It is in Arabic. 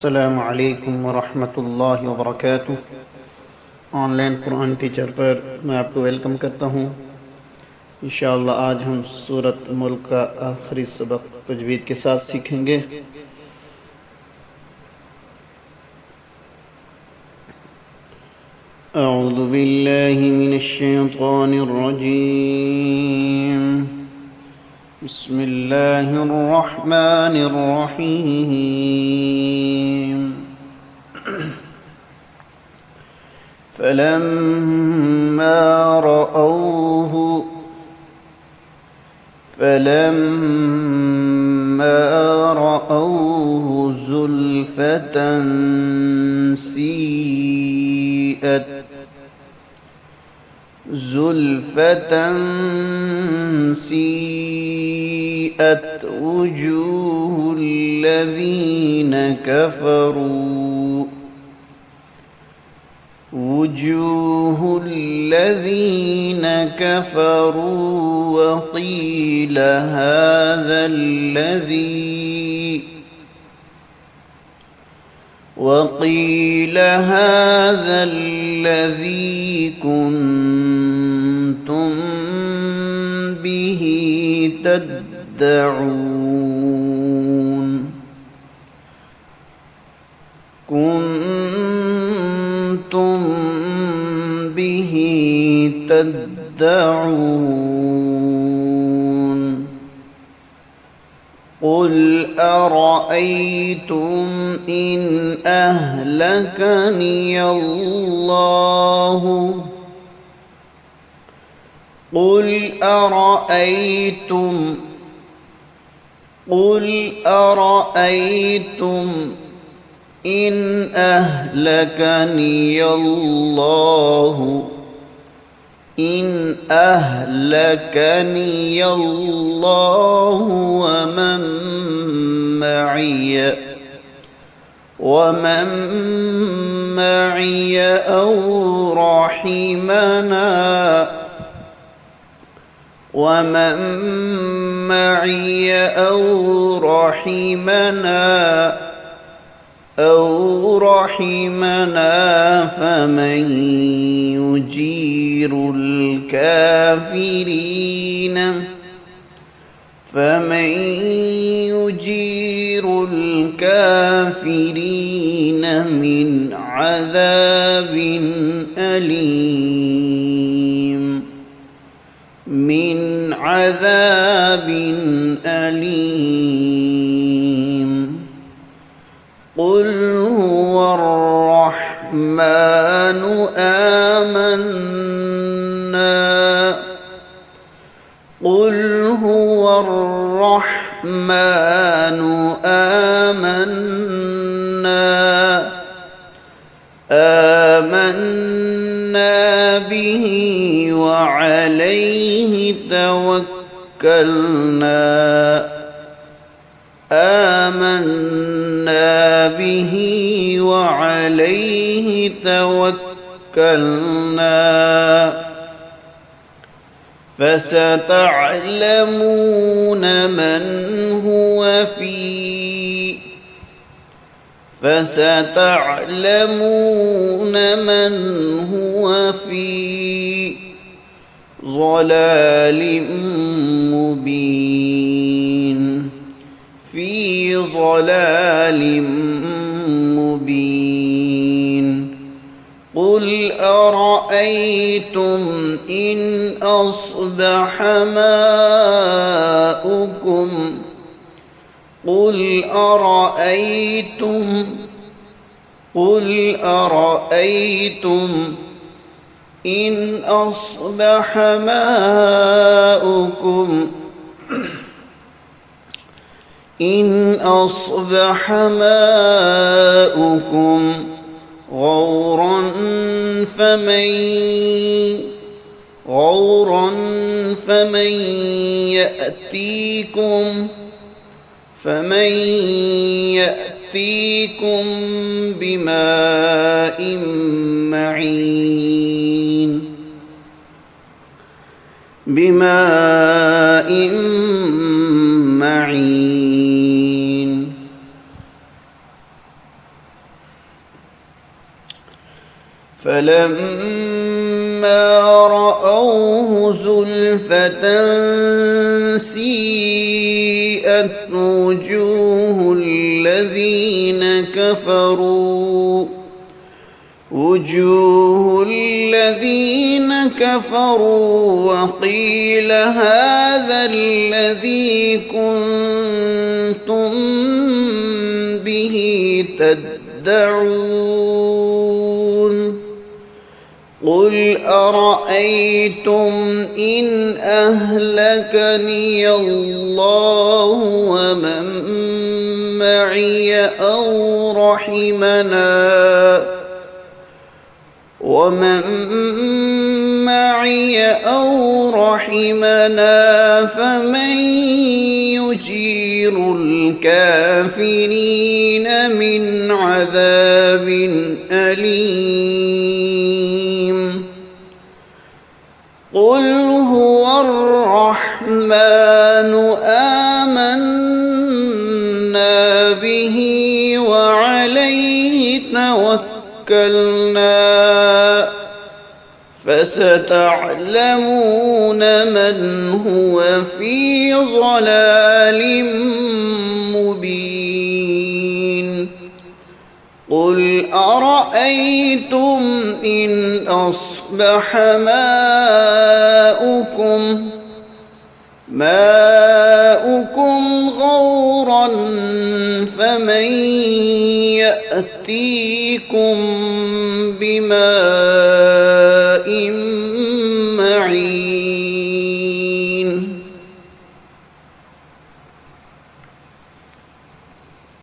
अस्सलाम वालेकुम वरहमतुल्लाहि वबरकातुह। ऑनलाइन कुरान टीचर पर मैं आपको वेलकम करता हूँ। इंशाअल्लाह आज हम सूरत मुल्क का आखिरी सबक तजवीद के साथ सीखेंगे। अऊज़ु बिल्लाहि मिनश शैतानिर रजीम। बिस्मिल्लाहिर रहमानिर रहीम। فلما رأوه زلفة سيئت وجوه الذين كفروا وقيل هذا الذي كنتم به تدعون. قل أرأيتم إن أهلكني الله إن أهلكني الله ومن معي أو رحمنا فمن يجير الكافرين من عذاب أليم. قل هو الرحمن آمنا به وعليه توكلنا. فستعلمون من هو في ضلال مبين. قل أرأيتم إن أصبح ماؤكم غورا فمن يأتيكم بماء معين. فلما رأوه زلفة سيئت وجوه الذين كفروا وقيل هذا الذي كنتم به تدعون قل أرأيتم إن أهلكني الله ومن معي أو رحمنا فمن يجير الكافرين من عذاب أليم قل هو الرحمن آمنا به وعليه توكلنا فستعلمون من هو في ضلال مبين قل أرأيتم إن أصبح ماؤكم غورا فمن يأتيكم بماء